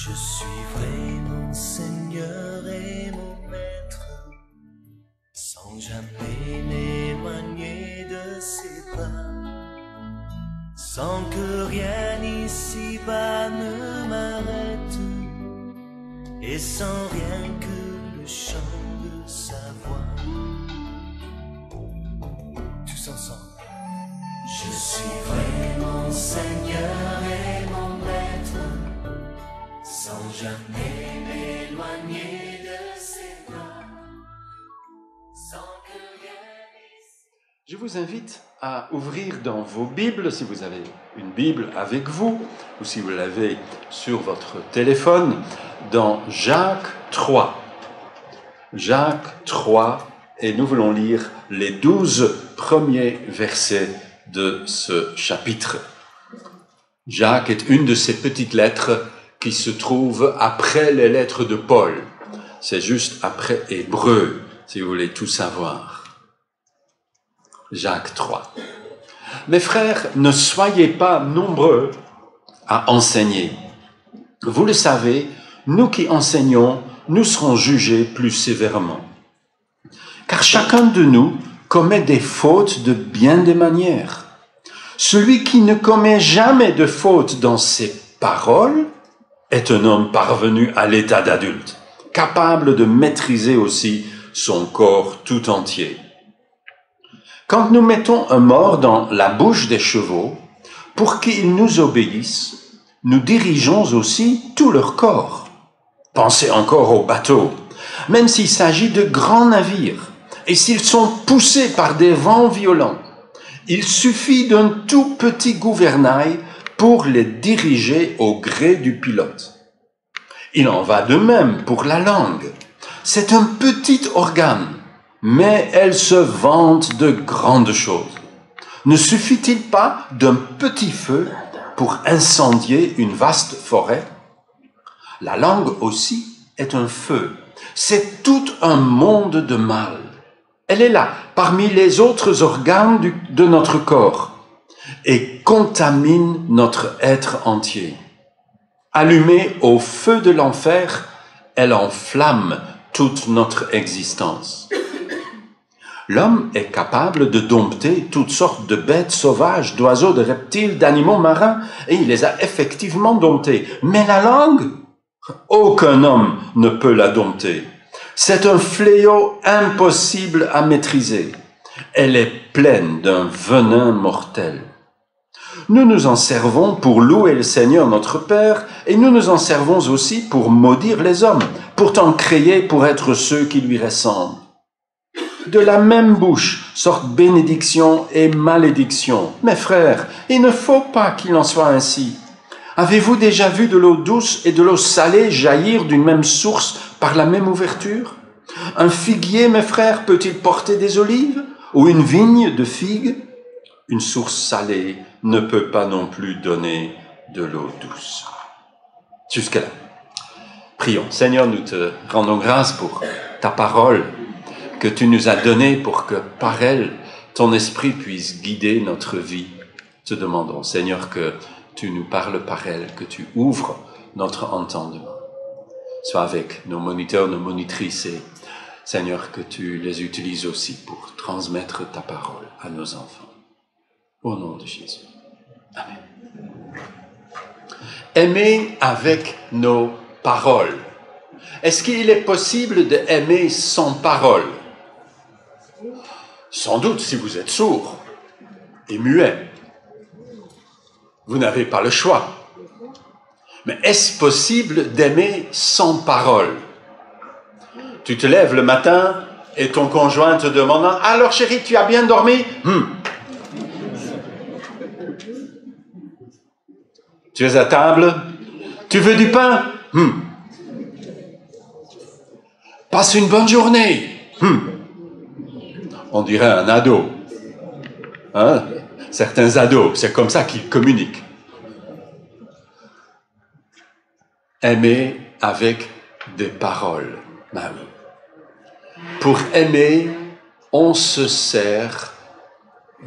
Je suivrai mon Seigneur et mon Maître, sans jamais m'éloigner de ses pas, sans que rien ici-bas ne m'arrête, et sans rien que le chant de sa voix. Tous ensemble. Je suivrai mon Seigneur et mon Maître, sans jamais m'éloigner de ses bras, sans que rien ici. Je vous invite à ouvrir dans vos Bibles, si vous avez une Bible avec vous, ou si vous l'avez sur votre téléphone, dans Jacques 3. Jacques 3, et nous voulons lire les 12 premiers versets de ce chapitre. Jacques est une de ces petites lettres qui se trouvent après les lettres de Paul. C'est juste après Hébreu, si vous voulez tout savoir. Jacques 3. Mes frères, ne soyez pas nombreux à enseigner. Vous le savez, nous qui enseignons, nous serons jugés plus sévèrement. Car chacun de nous commet des fautes de bien des manières. Celui qui ne commet jamais de faute dans ses paroles est un homme parvenu à l'état d'adulte, capable de maîtriser aussi son corps tout entier. Quand nous mettons un mors dans la bouche des chevaux, pour qu'ils nous obéissent, nous dirigeons aussi tout leur corps. Pensez encore aux bateaux, même s'il s'agit de grands navires, et s'ils sont poussés par des vents violents, il suffit d'un tout petit gouvernail pour les diriger au gré du pilote. Il en va de même pour la langue. C'est un petit organe, mais elle se vante de grandes choses. Ne suffit-il pas d'un petit feu pour incendier une vaste forêt? La langue aussi est un feu. C'est tout un monde de mal. Elle est là, parmi les autres organes de notre corps, et contamine notre être entier. Allumée au feu de l'enfer, elle enflamme toute notre existence. L'homme est capable de dompter toutes sortes de bêtes sauvages, d'oiseaux, de reptiles, d'animaux marins, et il les a effectivement domptés. Mais la langue, aucun homme ne peut la dompter. C'est un fléau impossible à maîtriser. Elle est pleine d'un venin mortel. Nous nous en servons pour louer le Seigneur notre Père, et nous nous en servons aussi pour maudire les hommes, pourtant créés pour être ceux qui lui ressemblent. De la même bouche sortent bénédiction et malédiction. Mes frères, il ne faut pas qu'il en soit ainsi. Avez-vous déjà vu de l'eau douce et de l'eau salée jaillir d'une même source par la même ouverture? Un figuier, mes frères, peut-il porter des olives? Ou une vigne de figues? Une source salée ne peut pas non plus donner de l'eau douce. Jusque-là. Prions. Seigneur, nous te rendons grâce pour ta parole que tu nous as donnée pour que par elle, ton esprit puisse guider notre vie. Te demandons, Seigneur, que tu nous parles par elle, que tu ouvres notre entendement. Sois avec nos moniteurs, nos monitrices et Seigneur, que tu les utilises aussi pour transmettre ta parole à nos enfants. Au nom de Jésus. Amen. Aimer avec nos paroles. Est-ce qu'il est possible d'aimer sans parole? Sans doute si vous êtes sourd et muet. Vous n'avez pas le choix. Mais est-ce possible d'aimer sans parole? Tu te lèves le matin et ton conjoint te demande « Alors chérie, tu as bien dormi ?» Tu es à table? Tu veux du pain? Passe une bonne journée. On dirait un ado. Hein? Certains ados, c'est comme ça qu'ils communiquent. Aimer avec des paroles. Ben oui. Pour aimer, on se sert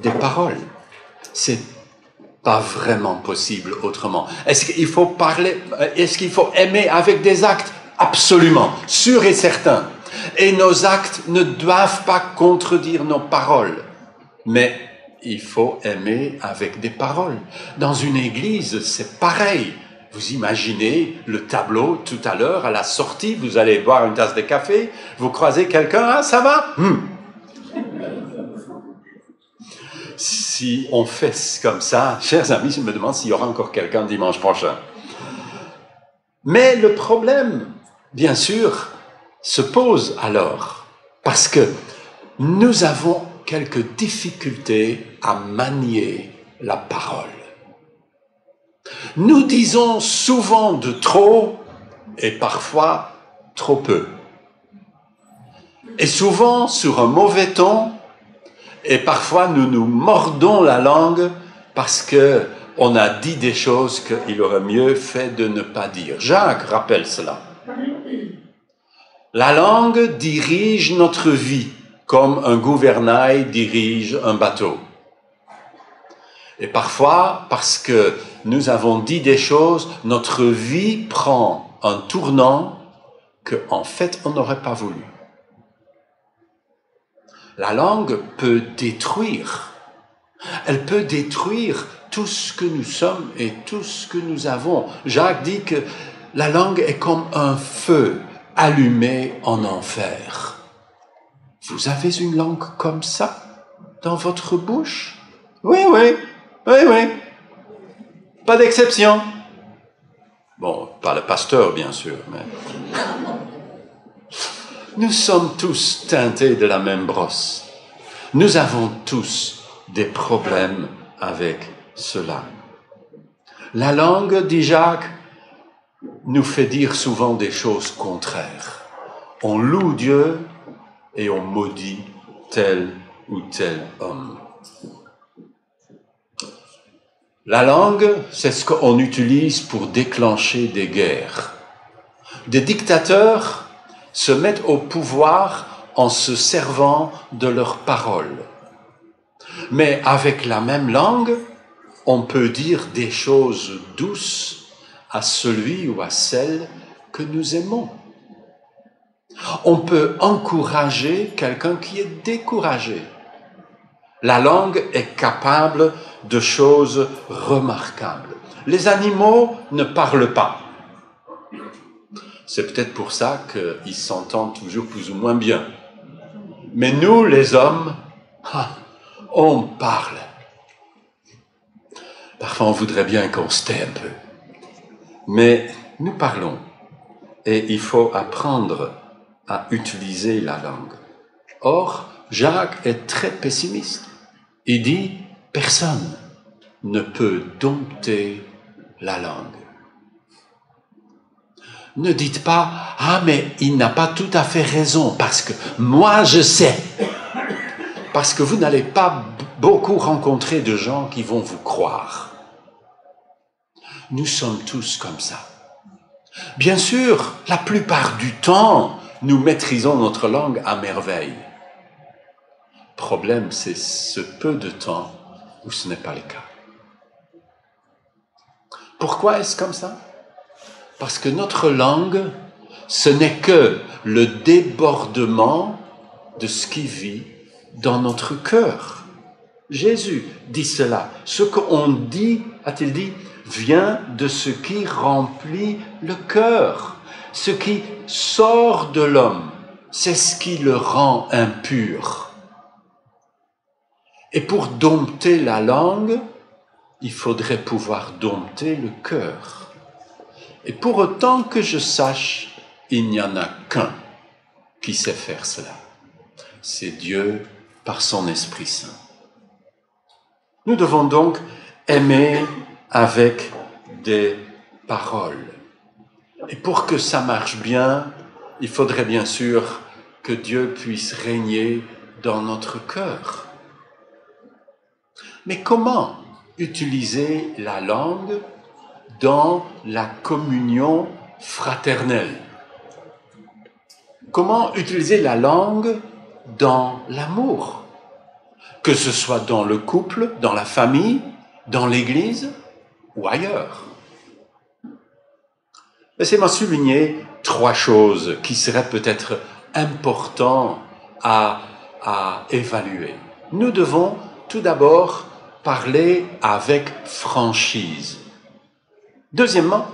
des paroles. C'est pas vraiment possible autrement. Est-ce qu'il faut parler, est-ce qu'il faut aimer avec des actes? Absolument, sûr et certain. Et nos actes ne doivent pas contredire nos paroles. Mais il faut aimer avec des paroles. Dans une église, c'est pareil. Vous imaginez le tableau tout à l'heure, à la sortie, vous allez boire une tasse de café, vous croisez quelqu'un, ah, ça va? Si on fait comme ça, chers amis, je me demande s'il y aura encore quelqu'un dimanche prochain. Mais le problème, bien sûr, se pose alors, parce que nous avons quelques difficultés à manier la parole. Nous disons souvent de trop et parfois trop peu. Et souvent sur un mauvais ton, et parfois nous nous mordons la langue parce que on a dit des choses qu'il aurait mieux fait de ne pas dire. Jacques rappelle cela. La langue dirige notre vie comme un gouvernail dirige un bateau. Et parfois, parce que nous avons dit des choses, notre vie prend un tournant qu'en fait on n'aurait pas voulu. La langue peut détruire. Elle peut détruire tout ce que nous sommes et tout ce que nous avons. Jacques dit que la langue est comme un feu allumé en enfer. Vous avez une langue comme ça dans votre bouche? Oui. Pas d'exception. Bon, pas le pasteur, bien sûr, mais... Nous sommes tous teintés de la même brosse. Nous avons tous des problèmes avec cela. La langue, dit Jacques, nous fait dire souvent des choses contraires. On loue Dieu et on maudit tel ou tel homme. La langue, c'est ce qu'on utilise pour déclencher des guerres. Des dictateurs se mettent au pouvoir en se servant de leurs paroles. Mais avec la même langue, on peut dire des choses douces à celui ou à celle que nous aimons. On peut encourager quelqu'un qui est découragé. La langue est capable de choses remarquables. Les animaux ne parlent pas. C'est peut-être pour ça qu'ils s'entendent toujours plus ou moins bien. Mais nous, les hommes, on parle. Parfois, on voudrait bien qu'on se tait un peu. Mais nous parlons. Et il faut apprendre à utiliser la langue. Or, Jacques est très pessimiste. Il dit, personne ne peut dompter la langue. Ne dites pas, ah mais il n'a pas tout à fait raison, parce que moi je sais. Parce que vous n'allez pas beaucoup rencontrer de gens qui vont vous croire. Nous sommes tous comme ça. Bien sûr, la plupart du temps, nous maîtrisons notre langue à merveille. Le problème, c'est ce peu de temps où ce n'est pas le cas. Pourquoi est-ce comme ça? Parce que notre langue, ce n'est que le débordement de ce qui vit dans notre cœur. Jésus dit cela. Ce qu'on dit, a-t-il dit, vient de ce qui remplit le cœur. Ce qui sort de l'homme, c'est ce qui le rend impur. Et pour dompter la langue, il faudrait pouvoir dompter le cœur. Et pour autant que je sache, il n'y en a qu'un qui sait faire cela. C'est Dieu par son Esprit Saint. Nous devons donc aimer avec des paroles. Et pour que ça marche bien, il faudrait bien sûr que Dieu puisse régner dans notre cœur. Mais comment utiliser la langue dans la communion fraternelle? Comment utiliser la langue dans l'amour? Que ce soit dans le couple, dans la famille, dans l'Église ou ailleurs. Laissez-moi souligner 3 choses qui seraient peut-être importantes à évaluer. Nous devons tout d'abord parler avec franchise. Deuxièmement,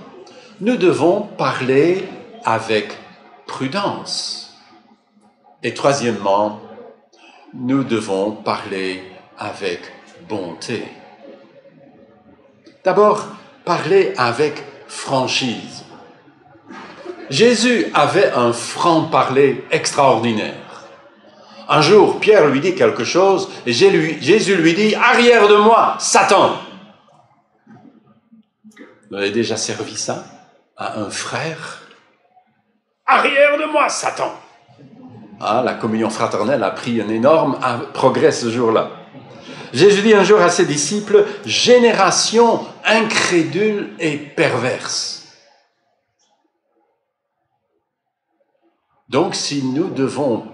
nous devons parler avec prudence. Et troisièmement, nous devons parler avec bonté. D'abord, parler avec franchise. Jésus avait un franc-parler extraordinaire. Un jour, Pierre lui dit quelque chose et Jésus lui dit « Arrière de moi, Satan !» Vous avez déjà servi ça à un frère? « Arrière de moi, Satan !» Ah, la communion fraternelle a pris un énorme progrès ce jour-là. Jésus dit un jour à ses disciples « Génération incrédule et perverse ». Donc, si nous devons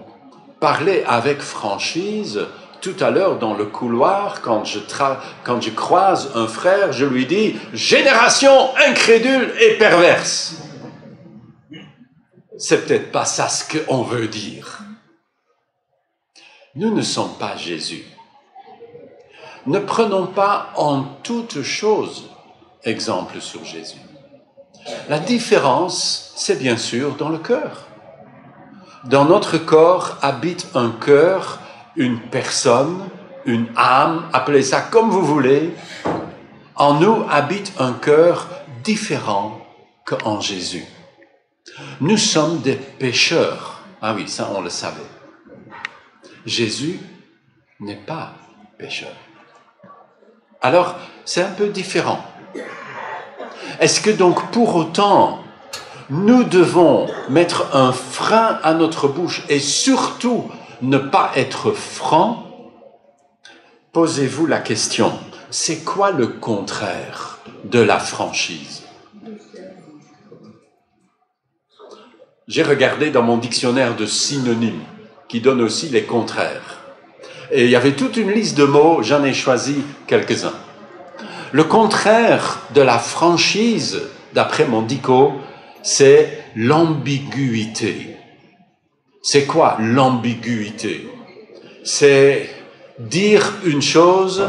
parler avec franchise, tout à l'heure dans le couloir, quand je croise un frère, je lui dis « Génération incrédule et perverse ». C'est peut-être pas ça ce qu'on veut dire. Nous ne sommes pas Jésus. Ne prenons pas en toute chose exemple sur Jésus. La différence, c'est bien sûr dans le cœur. Dans notre corps habite un cœur, une personne, une âme, appelez ça comme vous voulez. En nous habite un cœur différent qu'en Jésus. Nous sommes des pécheurs. Ah oui, ça on le savait. Jésus n'est pas pécheur. Alors, c'est un peu différent. Est-ce que donc pour autant, nous devons mettre un frein à notre bouche et surtout ne pas être franc? Posez-vous la question, c'est quoi le contraire de la franchise? J'ai regardé dans mon dictionnaire de synonymes, qui donne aussi les contraires. Et il y avait toute une liste de mots, j'en ai choisi quelques-uns. Le contraire de la franchise, d'après mon dico, c'est l'ambiguïté. C'est quoi l'ambiguïté? C'est dire une chose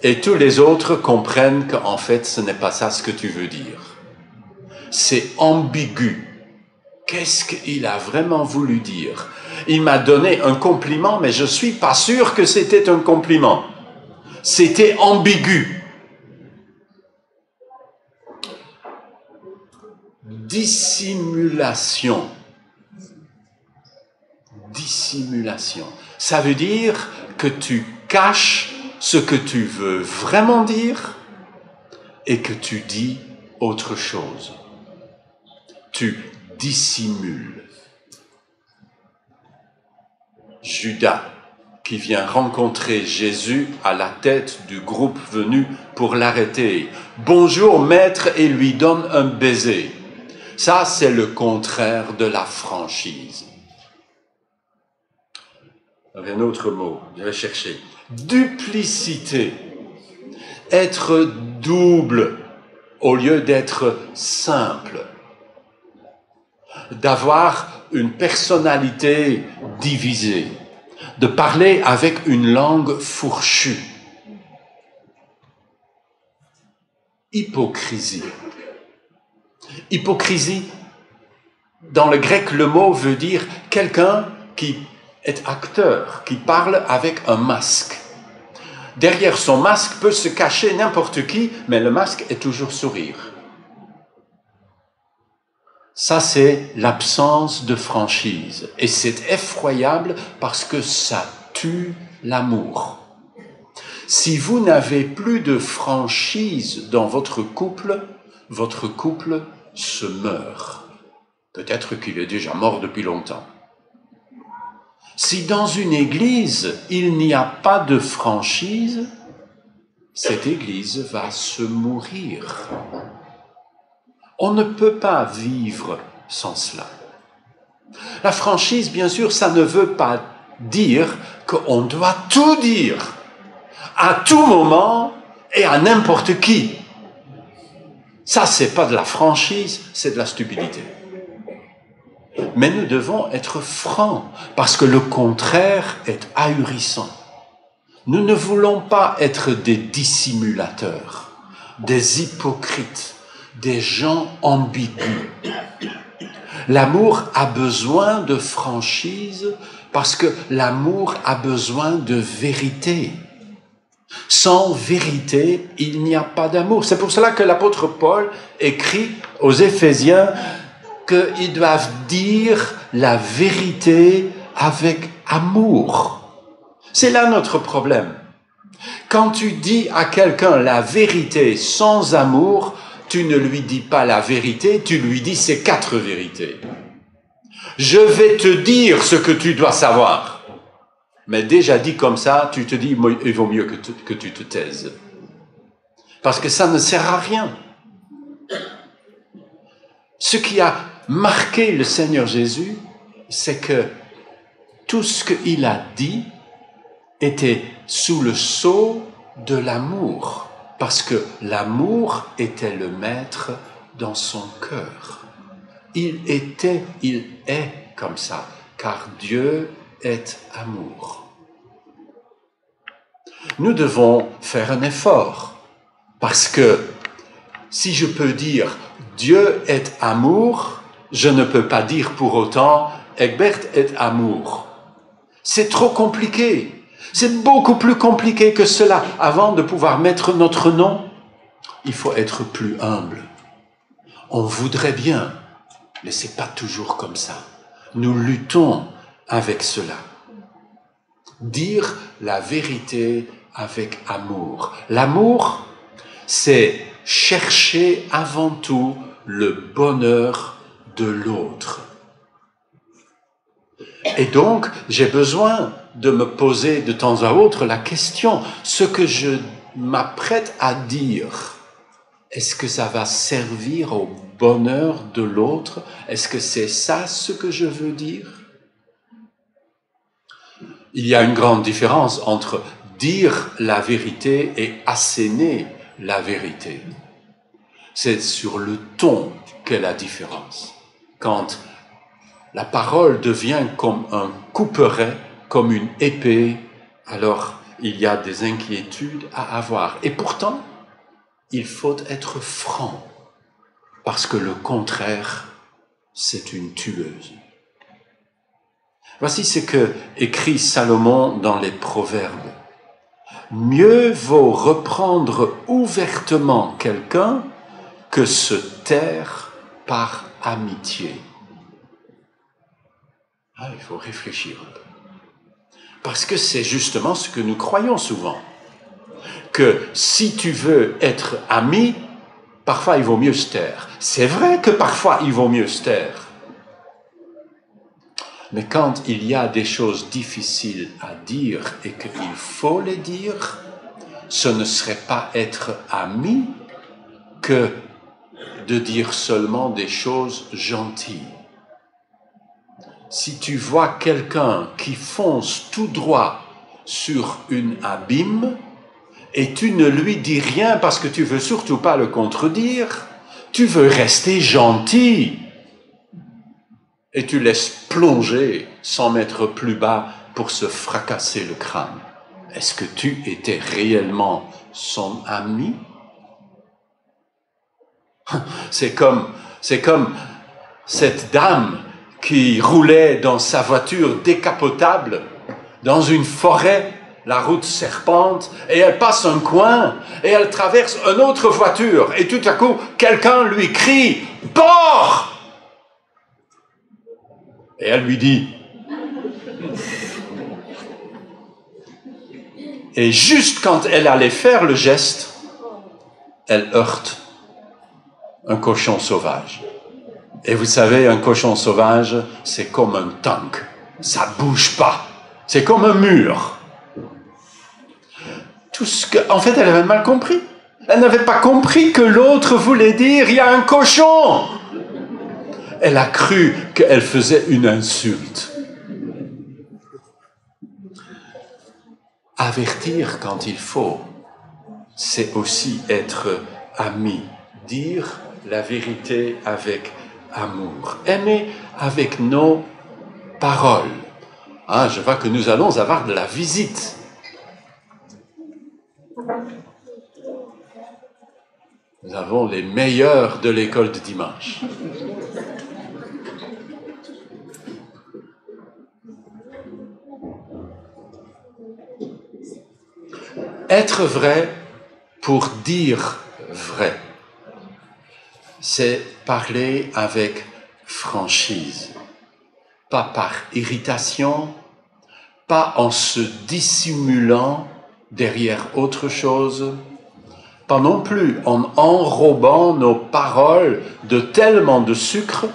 et tous les autres comprennent qu'en fait ce n'est pas ça ce que tu veux dire. C'est ambigu. Qu'est-ce qu'il a vraiment voulu dire? Il m'a donné un compliment, mais je ne suis pas sûr que c'était un compliment. C'était ambigu. Dissimulation. Dissimulation. Ça veut dire que tu caches ce que tu veux vraiment dire et que tu dis autre chose. Tu dissimules. Judas, qui vient rencontrer Jésus à la tête du groupe venu pour l'arrêter. « Bonjour maître » et lui donne un baiser. Ça, c'est le contraire de la franchise. Il y avait un autre mot, je vais chercher. Duplicité. Être double au lieu d'être simple. D'avoir une personnalité divisée. De parler avec une langue fourchue. Hypocrisie. Hypocrisie, dans le grec, le mot veut dire quelqu'un qui est acteur, qui parle avec un masque. Derrière son masque peut se cacher n'importe qui, mais le masque est toujours sourire. Ça, c'est l'absence de franchise. Et c'est effroyable parce que ça tue l'amour. Si vous n'avez plus de franchise dans votre couple se meurt. Peut-être qu'il est déjà mort depuis longtemps. Si dans une église, il n'y a pas de franchise, cette église va se mourir. On ne peut pas vivre sans cela. La franchise, bien sûr, ça ne veut pas dire qu'on doit tout dire, à tout moment et à n'importe qui. Ça, c'est pas de la franchise, c'est de la stupidité. Mais nous devons être francs, parce que le contraire est ahurissant. Nous ne voulons pas être des dissimulateurs, des hypocrites, des gens ambigus. L'amour a besoin de franchise parce que l'amour a besoin de vérité. Sans vérité, il n'y a pas d'amour. C'est pour cela que l'apôtre Paul écrit aux Éphésiens qu'ils doivent dire la vérité avec amour. C'est là notre problème. Quand tu dis à quelqu'un la vérité sans amour, tu ne lui dis pas la vérité, tu lui dis ces 4 vérités. Je vais te dire ce que tu dois savoir. Mais déjà dit comme ça, tu te dis, il vaut mieux que tu te taises. Parce que ça ne sert à rien. Ce qui a marqué le Seigneur Jésus, c'est que tout ce qu'il a dit était sous le sceau de l'amour, parce que l'amour était le maître dans son cœur. Il est comme ça, car Dieu est amour. Nous devons faire un effort, parce que si je peux dire Dieu est amour, je ne peux pas dire pour autant Egbert est amour. C'est trop compliqué. C'est beaucoup plus compliqué que cela. Avant de pouvoir mettre notre nom, il faut être plus humble. On voudrait bien, mais c'est pas toujours comme ça. Nous luttons avec cela. Dire la vérité avec amour. L'amour, c'est chercher avant tout le bonheur de l'autre. Et donc, j'ai besoin de me poser de temps à autre la question, ce que je m'apprête à dire, est-ce que ça va servir au bonheur de l'autre? Est-ce que c'est ça ce que je veux dire? Il y a une grande différence entre dire la vérité et asséner la vérité. C'est sur le ton qu'est la différence. Quand la parole devient comme un couperet, comme une épée, alors il y a des inquiétudes à avoir. Et pourtant, il faut être franc, parce que le contraire, c'est une tueuse. Voici ce que écrit Salomon dans les Proverbes. Mieux vaut reprendre ouvertement quelqu'un que se taire par amitié. Il faut réfléchir un peu. Parce que c'est justement ce que nous croyons souvent. Que si tu veux être ami, parfois il vaut mieux se taire. C'est vrai que parfois il vaut mieux se taire. Mais quand il y a des choses difficiles à dire et qu'il faut les dire, ce ne serait pas être ami que de dire seulement des choses gentilles. Si tu vois quelqu'un qui fonce tout droit sur une abîme et tu ne lui dis rien parce que tu veux surtout pas le contredire, tu veux rester gentil et tu laisses plonger sans mettre plus bas pour se fracasser le crâne. Est-ce que tu étais réellement son ami? C'est comme cette dame qui roulait dans sa voiture décapotable dans une forêt, la route serpente, et elle passe un coin, et elle traverse une autre voiture, et tout à coup, quelqu'un lui crie « Porc !» Et elle lui dit « Et juste quand elle allait faire le geste, elle heurte un cochon sauvage. » Et vous savez, un cochon sauvage, c'est comme un tank. Ça bouge pas. C'est comme un mur. En fait, elle avait mal compris. Elle n'avait pas compris que l'autre voulait dire « il y a un cochon !» Elle a cru qu'elle faisait une insulte. Avertir quand il faut, c'est aussi être ami, dire la vérité avec amour, aimer avec nos paroles. Ah, je vois que nous allons avoir de la visite. Nous avons les meilleurs de l'école de dimanche. Être vrai pour dire vrai, c'est parler avec franchise, pas par irritation, pas en se dissimulant derrière autre chose, pas non plus en enrobant nos paroles de tellement de sucre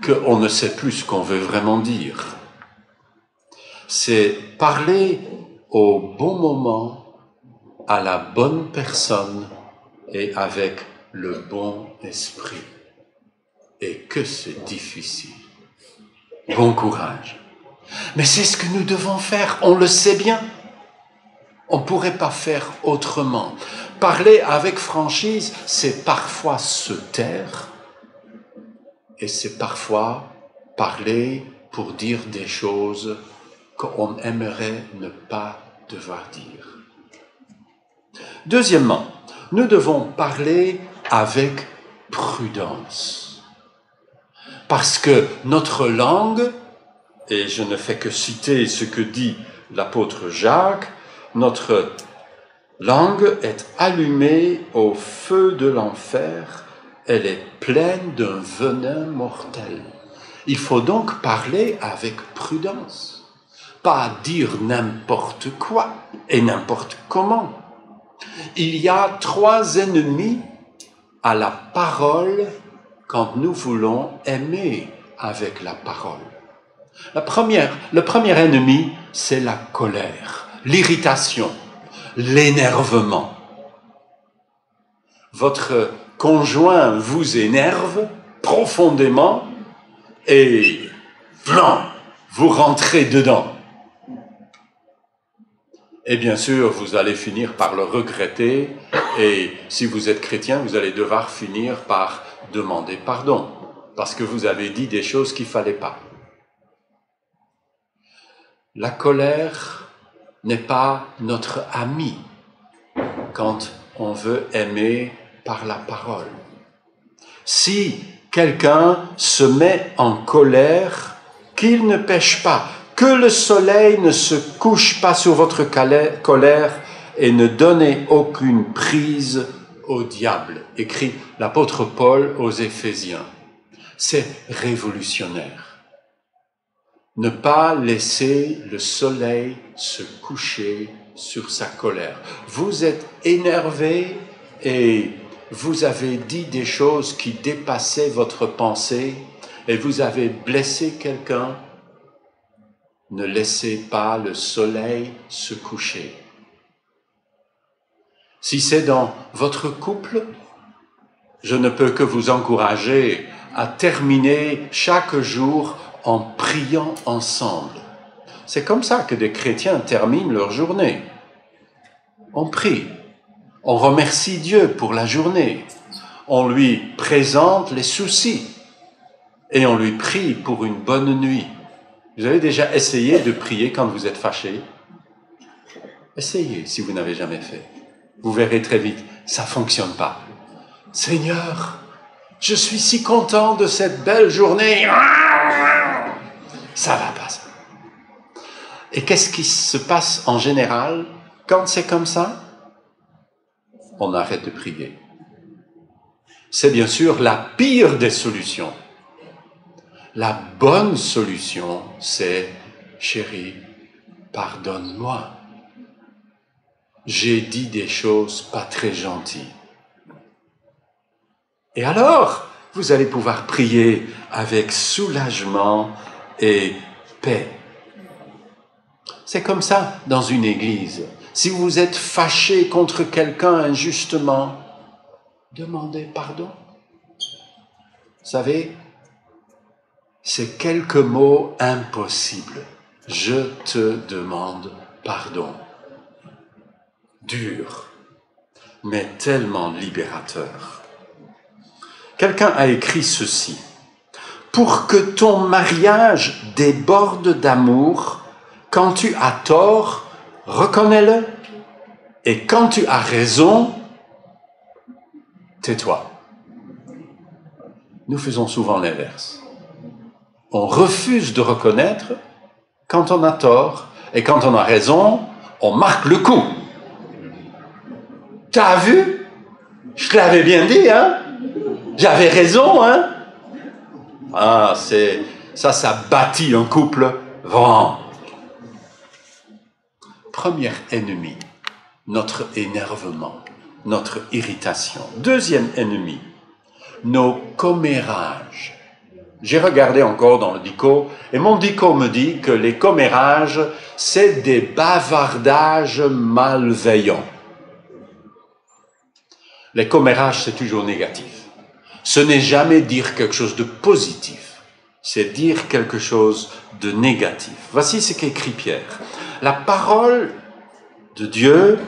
qu'on ne sait plus ce qu'on veut vraiment dire. C'est parler au bon moment, à la bonne personne et avec le bon esprit. Et que c'est difficile. Bon courage. Mais c'est ce que nous devons faire, on le sait bien. On ne pourrait pas faire autrement. Parler avec franchise, c'est parfois se taire et c'est parfois parler pour dire des choses qu'on aimerait ne pas devoir dire. Deuxièmement, nous devons parler avec prudence. Parce que notre langue, et je ne fais que citer ce que dit l'apôtre Jacques, notre langue est allumée au feu de l'enfer, elle est pleine d'un venin mortel. Il faut donc parler avec prudence, pas dire n'importe quoi et n'importe comment. Il y a 3 ennemis à la parole quand nous voulons aimer avec la parole. Le premier ennemi, c'est la colère, l'irritation, l'énervement. Votre conjoint vous énerve profondément et vous rentrez dedans. Et bien sûr, vous allez finir par le regretter et si vous êtes chrétien, vous allez devoir finir par demander pardon parce que vous avez dit des choses qu'il ne fallait pas. La colère n'est pas notre ami quand on veut aimer par la parole. Si quelqu'un se met en colère, qu'il ne pêche pas, que le soleil ne se couche pas sur votre colère et ne donnez aucune prise au diable, écrit l'apôtre Paul aux Éphésiens. C'est révolutionnaire. Ne pas laisser le soleil se coucher sur sa colère. Vous êtes énervé et vous avez dit des choses qui dépassaient votre pensée et vous avez blessé quelqu'un. Ne laissez pas le soleil se coucher. Si c'est dans votre couple, je ne peux que vous encourager à terminer chaque jour en priant ensemble. C'est comme ça que des chrétiens terminent leur journée. On prie, on remercie Dieu pour la journée, on lui présente les soucis et on lui prie pour une bonne nuit. Vous avez déjà essayé de prier quand vous êtes fâché? Essayez si vous n'avez jamais fait. Vous verrez très vite, ça ne fonctionne pas. Seigneur, je suis si content de cette belle journée. Ça va pas, ça. Et qu'est-ce qui se passe en général quand c'est comme ça? On arrête de prier. C'est bien sûr la pire des solutions. La bonne solution, c'est « Chérie, pardonne-moi. J'ai dit des choses pas très gentilles. » Et alors, vous allez pouvoir prier avec soulagement et paix. C'est comme ça dans une église. Si vous êtes fâché contre quelqu'un injustement, demandez pardon. Vous savez, c'est quelques mots impossibles. Je te demande pardon. Dur. mais tellement libérateur. Quelqu'un a écrit ceci: pour que ton mariage déborde d'amour, quand tu as tort, reconnais-le, et quand tu as raison, tais-toi. Nous faisons souvent l'inverse. On refuse de reconnaître quand on a tort, et quand on a raison, on marque le coup. T'as vu? Je te l'avais bien dit, hein? J'avais raison, hein? Ah, ça bâtit un couple vraiment. Premier ennemi, notre énervement, notre irritation. Deuxième ennemi, nos commérages. J'ai regardé encore dans le dico, et mon dico me dit que les commérages, c'est des bavardages malveillants. Les commérages, c'est toujours négatif. Ce n'est jamais dire quelque chose de positif, c'est dire quelque chose de négatif. Voici ce qu'écrit Pierre. La parole de Dieu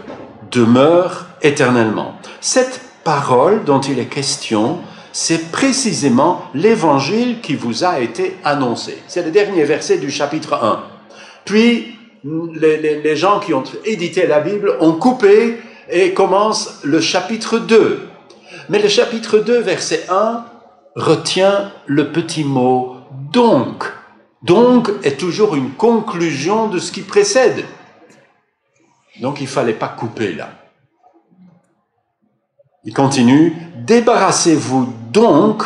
demeure éternellement. Cette parole dont il est question, c'est précisément l'évangile qui vous a été annoncé. C'est le dernier verset du chapitre 1. Puis, les gens qui ont édité la Bible ont coupé et commencent le chapitre 2. Mais le chapitre 2, verset 1, retient le petit mot « donc ». « Donc » est toujours une conclusion de ce qui précède. Donc il ne fallait pas couper là. Il continue, « Débarrassez-vous donc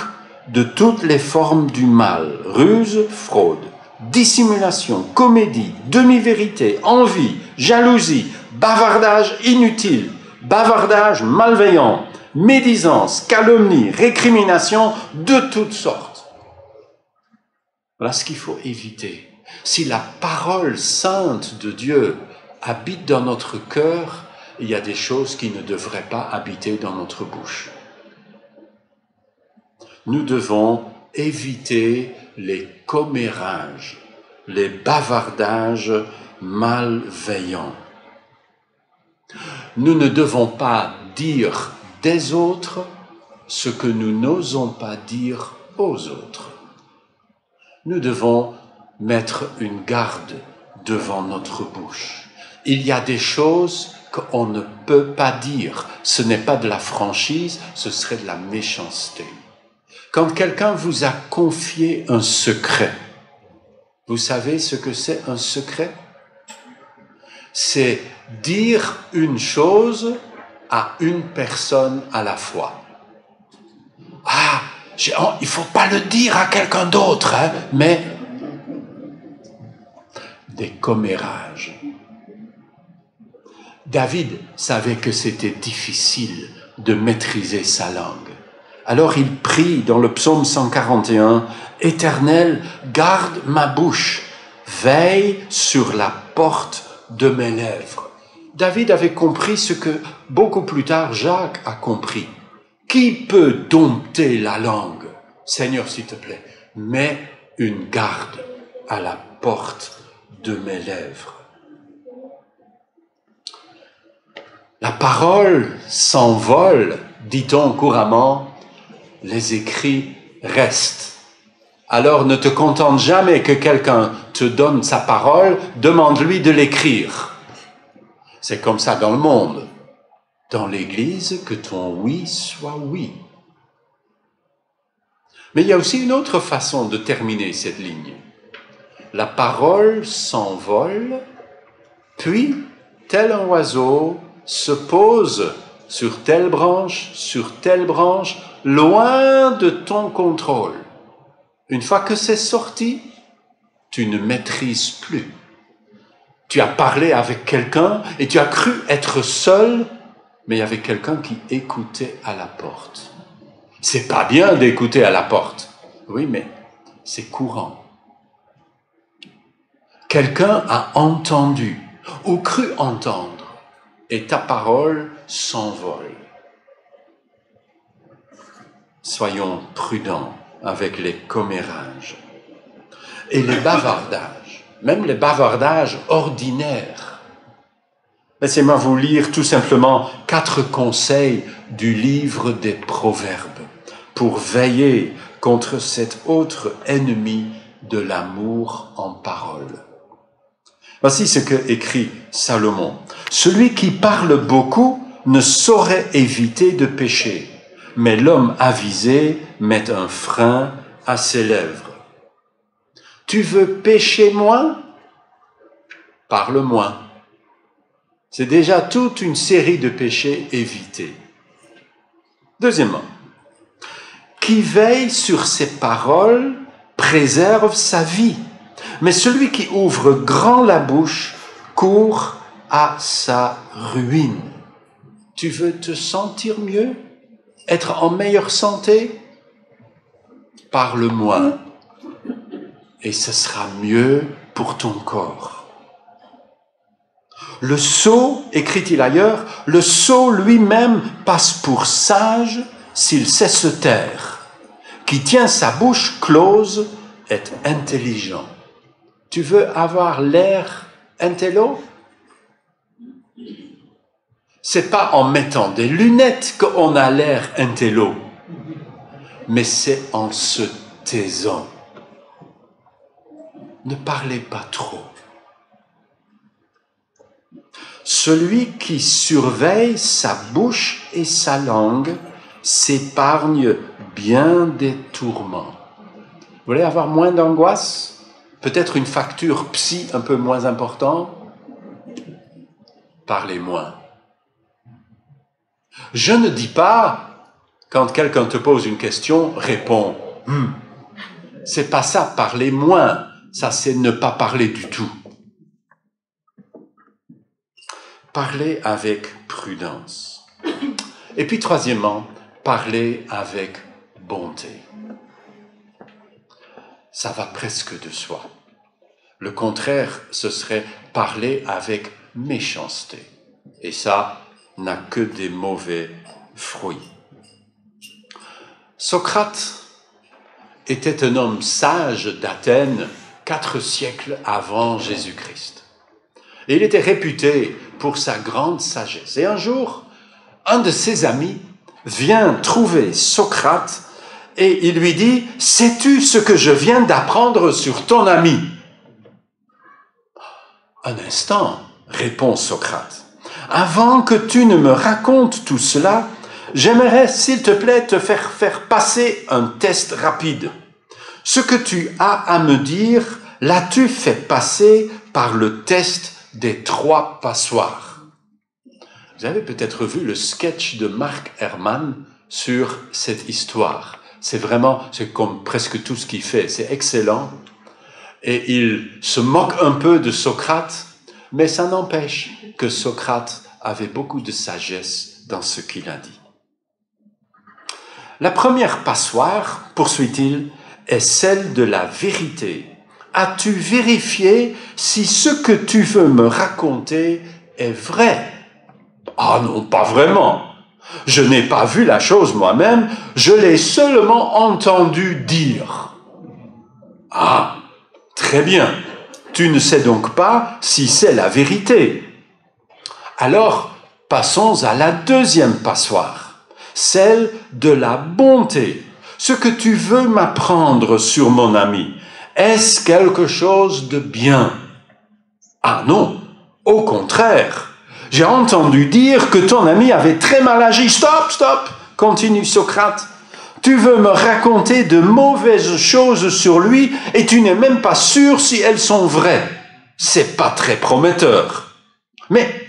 de toutes les formes du mal, ruse, fraude, dissimulation, comédie, demi-vérité, envie, jalousie, bavardage inutile, bavardage malveillant, médisance, calomnie, récrimination de toutes sortes. » Voilà ce qu'il faut éviter. Si la parole sainte de Dieu habite dans notre cœur, il y a des choses qui ne devraient pas habiter dans notre bouche. Nous devons éviter les commérages, les bavardages malveillants. Nous ne devons pas dire des autres ce que nous n'osons pas dire aux autres. Nous devons mettre une garde devant notre bouche. Il y a des choses qu'on ne peut pas dire. Ce n'est pas de la franchise, ce serait de la méchanceté. Quand quelqu'un vous a confié un secret, vous savez ce que c'est un secret? C'est dire une chose à une personne à la fois. Ah, il ne faut pas le dire à quelqu'un d'autre, hein, mais des commérages. David savait que c'était difficile de maîtriser sa langue. Alors il prie dans le psaume 141, « Éternel, garde ma bouche, veille sur la porte de mes lèvres. » David avait compris ce que beaucoup plus tard Jacques a compris. Qui peut dompter la langue? Seigneur, s'il te plaît, mets une garde à la porte de mes lèvres. La parole s'envole, dit-on couramment, les écrits restent. Alors ne te contente jamais que quelqu'un te donne sa parole, demande-lui de l'écrire. C'est comme ça dans le monde. Dans l'Église, que ton oui soit oui. Mais il y a aussi une autre façon de terminer cette ligne. La parole s'envole, puis, tel un oiseau, se pose sur telle branche, loin de ton contrôle. Une fois que c'est sorti, tu ne maîtrises plus. Tu as parlé avec quelqu'un et tu as cru être seul, mais il y avait quelqu'un qui écoutait à la porte. C'est pas bien d'écouter à la porte. Oui, mais c'est courant. Quelqu'un a entendu ou cru entendre et ta parole s'envole. Soyons prudents avec les commérages et les bavardages, même les bavardages ordinaires. Laissez-moi vous lire tout simplement 4 conseils du livre des Proverbes pour veiller contre cet autre ennemi de l'amour en parole. Voici ce que écrit Salomon. Celui qui parle beaucoup ne saurait éviter de pécher, mais l'homme avisé met un frein à ses lèvres. Tu veux pécher moins? Parle moins. C'est déjà toute une série de péchés évités. Deuxièmement, qui veille sur ses paroles préserve sa vie, mais celui qui ouvre grand la bouche court à sa ruine. Tu veux te sentir mieux? Être en meilleure santé? Parle moins, et ce sera mieux pour ton corps. Le sot, écrit-il ailleurs, le sot lui-même passe pour sage s'il sait se taire. Qui tient sa bouche close est intelligent. Tu veux avoir l'air intello? C'est pas en mettant des lunettes qu'on a l'air intello, mais c'est en se taisant. Ne parlez pas trop. Celui qui surveille sa bouche et sa langue s'épargne bien des tourments. Vous voulez avoir moins d'angoisse? Peut-être une facture psy un peu moins importante? Parlez moins. Je ne dis pas, quand quelqu'un te pose une question, réponds « C'est pas ça, parler moins. Ça, c'est ne pas parler du tout. » Parlez avec prudence. Et puis, troisièmement, parlez avec bonté. Ça va presque de soi. Le contraire, ce serait parler avec méchanceté. Et ça n'a que des mauvais fruits. Socrate était un homme sage d'Athènes 4 siècles avant Jésus-Christ. Et il était réputé pour sa grande sagesse. Et un jour, un de ses amis vient trouver Socrate et il lui dit « Sais-tu ce que je viens d'apprendre sur ton ami ?» « Un instant, répond Socrate. « Avant que tu ne me racontes tout cela, j'aimerais, s'il te plaît, te faire passer un test rapide. Ce que tu as à me dire, l'as-tu fait passer par le test des 3 passoires. » Vous avez peut-être vu le sketch de Mark Herman sur cette histoire. C'est comme presque tout ce qu'il fait. C'est excellent. Et il se moque un peu de Socrate, mais ça n'empêche que Socrate avait beaucoup de sagesse dans ce qu'il a dit. La première passoire, poursuit-il, est celle de la vérité. As-tu vérifié si ce que tu veux me raconter est vrai? Ah non, pas vraiment. Je n'ai pas vu la chose moi-même, je l'ai seulement entendu dire. Ah, très bien. Tu ne sais donc pas si c'est la vérité. Alors, passons à la deuxième passoire, celle de la bonté. Ce que tu veux m'apprendre sur mon ami, est-ce quelque chose de bien? Ah non, au contraire. J'ai entendu dire que ton ami avait très mal agi. Stop, continue Socrate. Tu veux me raconter de mauvaises choses sur lui et tu n'es même pas sûr si elles sont vraies. C'est pas très prometteur. Mais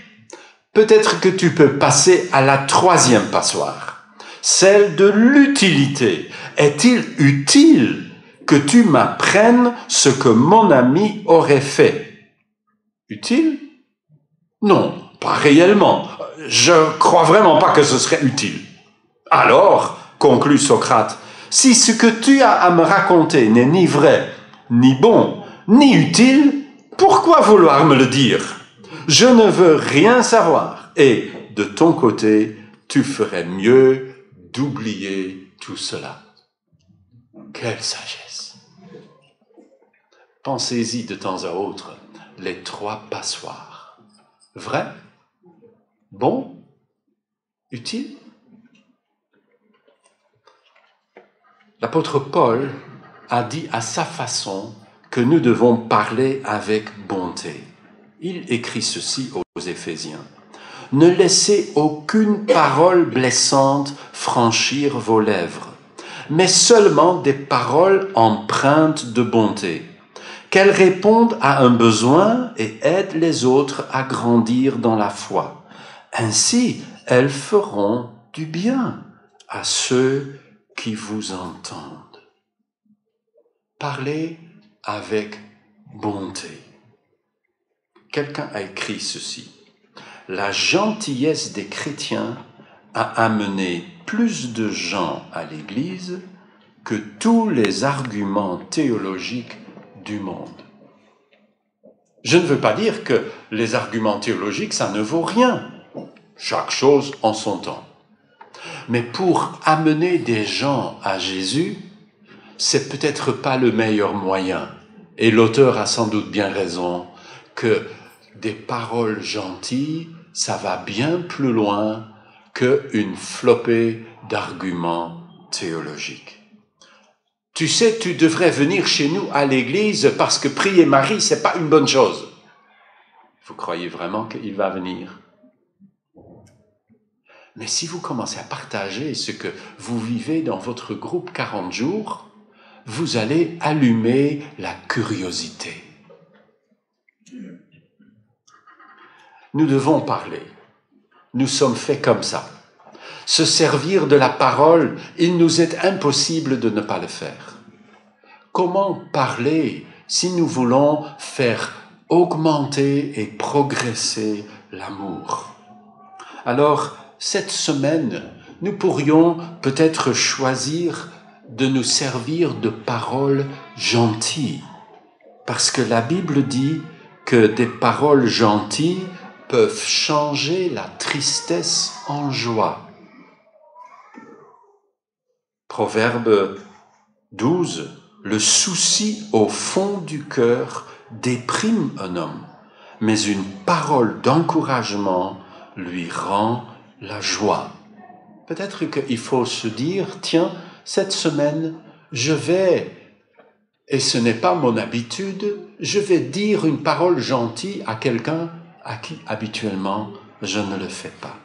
peut-être que tu peux passer à la troisième passoire, celle de l'utilité. Est-il utile que tu m'apprennes ce que mon ami aurait fait? Utile? Non, pas réellement. Je crois vraiment pas que ce serait utile. Alors, conclut Socrate, si ce que tu as à me raconter n'est ni vrai, ni bon, ni utile, pourquoi vouloir me le dire? Je ne veux rien savoir. Et, de ton côté, tu ferais mieux d'oublier tout cela. Quelle sagesse! Pensez-y de temps à autre, les 3 passoires. Vrai bon, utile. L'apôtre Paul a dit à sa façon que nous devons parler avec bonté. Il écrit ceci aux Éphésiens. « Ne laissez aucune parole blessante franchir vos lèvres, mais seulement des paroles empreintes de bonté, qu'elles répondent à un besoin et aident les autres à grandir dans la foi. Ainsi, elles feront du bien à ceux qui vous entendent. » Parlez avec bonté. Quelqu'un a écrit ceci. La gentillesse des chrétiens a amené plus de gens à l'Église que tous les arguments théologiques du monde. Je ne veux pas dire que les arguments théologiques, ça ne vaut rien. Chaque chose en son temps. Mais pour amener des gens à Jésus, c'est peut-être pas le meilleur moyen. Et l'auteur a sans doute bien raison que des paroles gentilles, ça va bien plus loin qu'une flopée d'arguments théologiques. Tu sais, tu devrais venir chez nous à l'église parce que prier Marie, c'est pas une bonne chose. Vous croyez vraiment qu'il va venir? Mais si vous commencez à partager ce que vous vivez dans votre groupe 40 jours, vous allez allumer la curiosité. Nous devons parler. Nous sommes faits comme ça. Se servir de la parole, il nous est impossible de ne pas le faire. Comment parler si nous voulons faire augmenter et progresser l'amour? Alors, cette semaine, nous pourrions peut-être choisir de nous servir de paroles gentilles, parce que la Bible dit que des paroles gentilles peuvent changer la tristesse en joie. Proverbe 12, le souci au fond du cœur déprime un homme, mais une parole d'encouragement lui rend la joie. Peut-être qu'il faut se dire, tiens, cette semaine, je vais, et ce n'est pas mon habitude, je vais dire une parole gentille à quelqu'un à qui habituellement je ne le fais pas.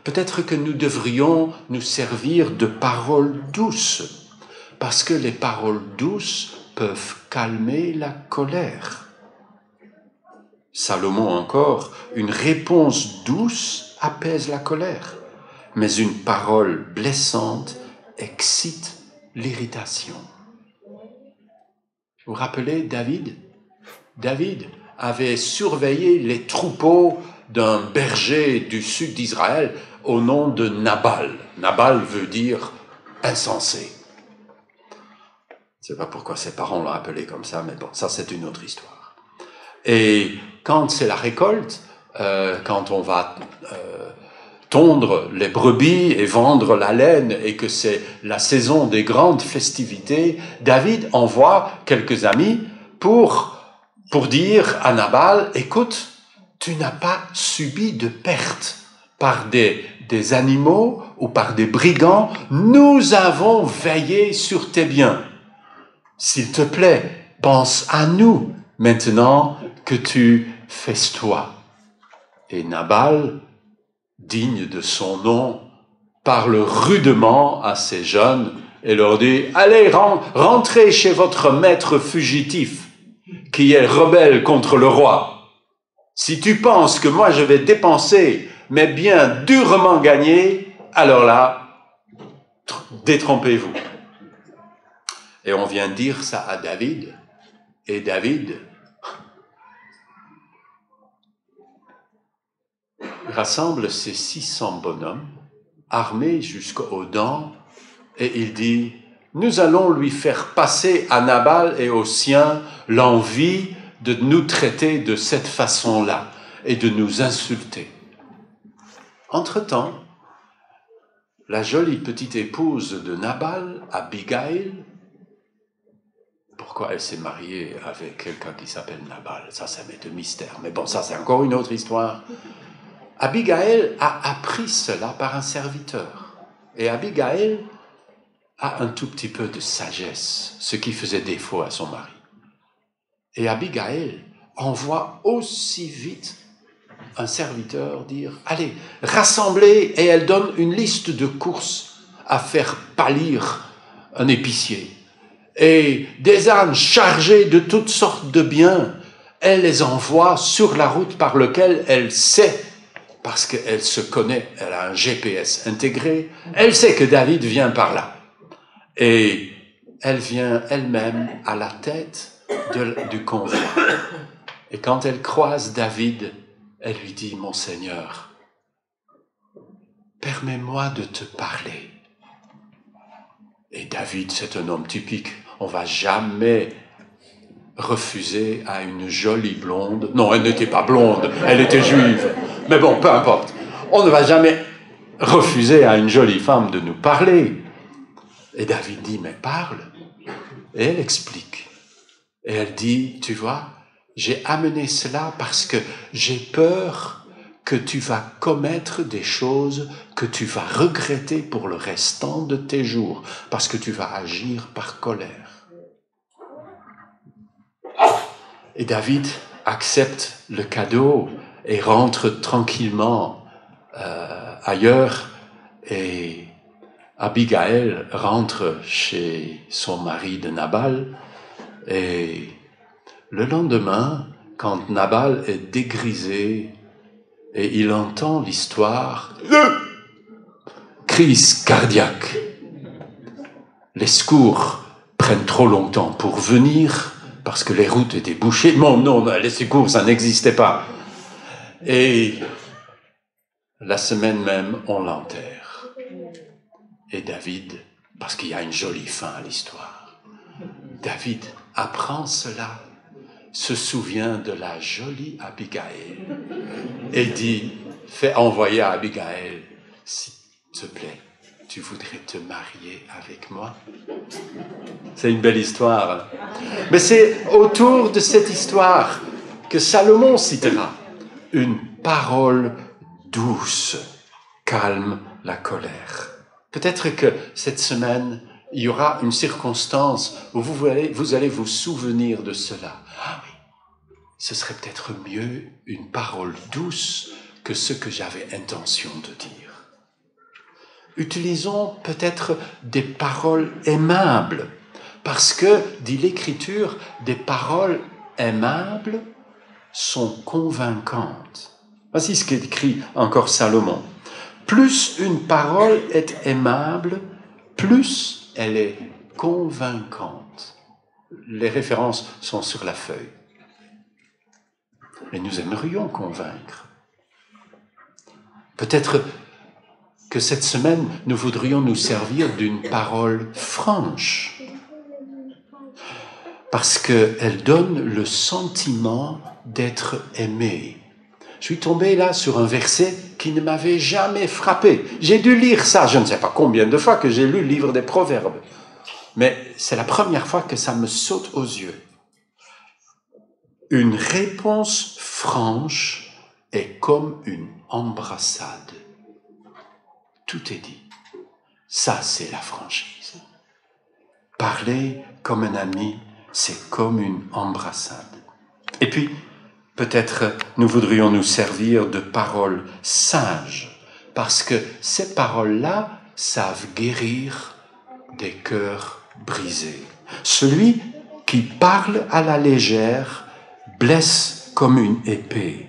Peut-être que nous devrions nous servir de paroles douces, parce que les paroles douces peuvent calmer la colère. Salomon encore, une réponse douce apaise la colère, mais une parole blessante excite l'irritation. Vous vous rappelez David? David avait surveillé les troupeaux d'un berger du sud d'Israël au nom de Nabal. Nabal veut dire insensé. Je ne sais pas pourquoi ses parents l'ont appelé comme ça, mais bon, ça c'est une autre histoire. Et quand c'est la récolte, quand on va tondre les brebis et vendre la laine et que c'est la saison des grandes festivités, David envoie quelques amis pour dire à Nabal, écoute, tu n'as pas subi de perte par des animaux ou par des brigands, nous avons veillé sur tes biens. S'il te plaît, pense à nous maintenant que tu festoies. Et Nabal, digne de son nom, parle rudement à ces jeunes et leur dit « Allez, rentrez chez votre maître fugitif qui est rebelle contre le roi. Si tu penses que moi je vais dépenser mes biens durement gagnés, alors là, détrompez-vous. » Et on vient dire ça à David, et David rassemble ses 600 bonhommes, armés jusqu'aux dents, et il dit, nous allons lui faire passer à Nabal et aux siens l'envie de nous traiter de cette façon-là et de nous insulter. Entre-temps, la jolie petite épouse de Nabal, Abigail, pourquoi elle s'est mariée avec quelqu'un qui s'appelle Nabal. Ça met de mystère. Mais bon, ça c'est encore une autre histoire. Abigail a appris cela par un serviteur. Et Abigail a un tout petit peu de sagesse, ce qui faisait défaut à son mari. Et Abigail envoie aussi vite un serviteur dire « Allez, rassemblez » et elle donne une liste de courses à faire pâlir un épicier. Et des ânes chargés de toutes sortes de biens, elle les envoie sur la route par laquelle elle sait, parce qu'elle se connaît, elle a un GPS intégré, elle sait que David vient par là. Et elle vient elle-même à la tête du convoi. Et quand elle croise David, elle lui dit « Mon Seigneur, permets-moi de te parler. » Et David, c'est un homme typique. On ne va jamais refuser à une jolie blonde. Non, elle n'était pas blonde, elle était juive. Mais bon, peu importe. On ne va jamais refuser à une jolie femme de nous parler. Et David dit, mais parle. Et elle explique. Et elle dit, tu vois, j'ai amené cela parce que j'ai peur que tu vas commettre des choses que tu vas regretter pour le restant de tes jours, parce que tu vas agir par colère. Et David accepte le cadeau et rentre tranquillement ailleurs, et Abigail rentre chez son mari de Nabal, et le lendemain, quand Nabal est dégrisé, et il entend l'histoire, crise cardiaque. Les secours prennent trop longtemps pour venir, parce que les routes étaient bouchées. Non, les secours, ça n'existait pas. Et la semaine même, on l'enterre. Et David, parce qu'il y a une jolie fin à l'histoire, David apprend cela, se souvient de la jolie Abigail et dit, fais envoyer à Abigail, s'il te plaît, tu voudrais te marier avec moi? C'est une belle histoire. Mais c'est autour de cette histoire que Salomon citera. Une parole douce calme la colère. Peut-être que cette semaine, il y aura une circonstance où vous allez vous souvenir de cela. Ah oui, ce serait peut-être mieux une parole douce que ce que j'avais intention de dire. Utilisons peut-être des paroles aimables, parce que, dit l'Écriture, des paroles aimables sont convaincantes. Voici ce qu'écrit encore Salomon. Plus une parole est aimable, plus elle est convaincante. Les références sont sur la feuille. Mais nous aimerions convaincre. Peut-être que cette semaine, nous voudrions nous servir d'une parole franche, parce qu'elle donne le sentiment d'être aimé. Je suis tombé là sur un verset qui ne m'avait jamais frappé. J'ai dû lire ça, je ne sais pas combien de fois que j'ai lu le livre des Proverbes, mais c'est la première fois que ça me saute aux yeux. Une réponse franche est comme une embrassade. Tout est dit. Ça, c'est la franchise. Parler comme un ami, c'est comme une embrassade. Et puis, peut-être nous voudrions nous servir de paroles sages, parce que ces paroles-là savent guérir des cœurs brisés. Celui qui parle à la légère blesse comme une épée,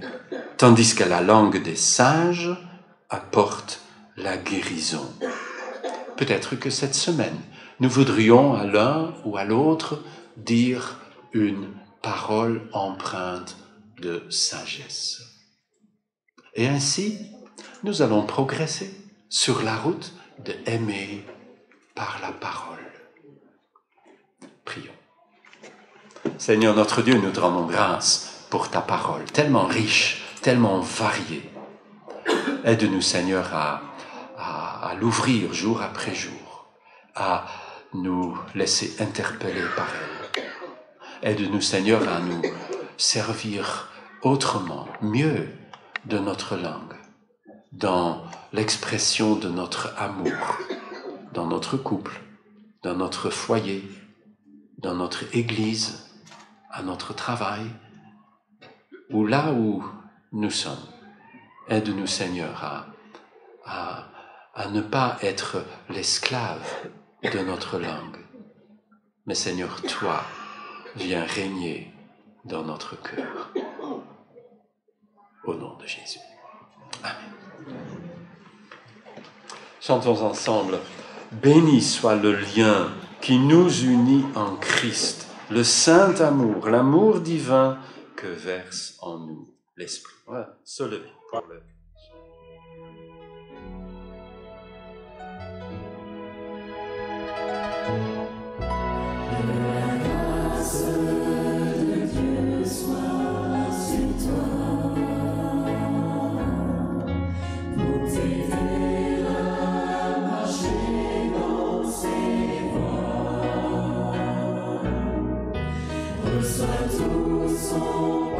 tandis que la langue des sages apporte la guérison. Peut-être que cette semaine, nous voudrions à l'un ou à l'autre dire une parole empreinte de sagesse. Et ainsi, nous allons progresser sur la route de aimer par la parole. Prions. Seigneur notre Dieu, nous te rendons grâce pour ta parole, tellement riche, tellement variée. Aide-nous, Seigneur, à l'ouvrir jour après jour, à nous laisser interpeller par elle. Aide-nous, Seigneur, à nous servir autrement, mieux de notre langue, dans l'expression de notre amour, dans notre couple, dans notre foyer, dans notre église, à notre travail, ou là où nous sommes. Aide-nous, Seigneur, à ne pas être l'esclave de notre langue. Mais Seigneur, toi, viens régner dans notre cœur. Au nom de Jésus. Amen. Chantons ensemble. Béni soit le lien qui nous unit en Christ, le saint amour, l'amour divin que verse en nous l'Esprit. Voilà, se lever pour le... Reçois tout son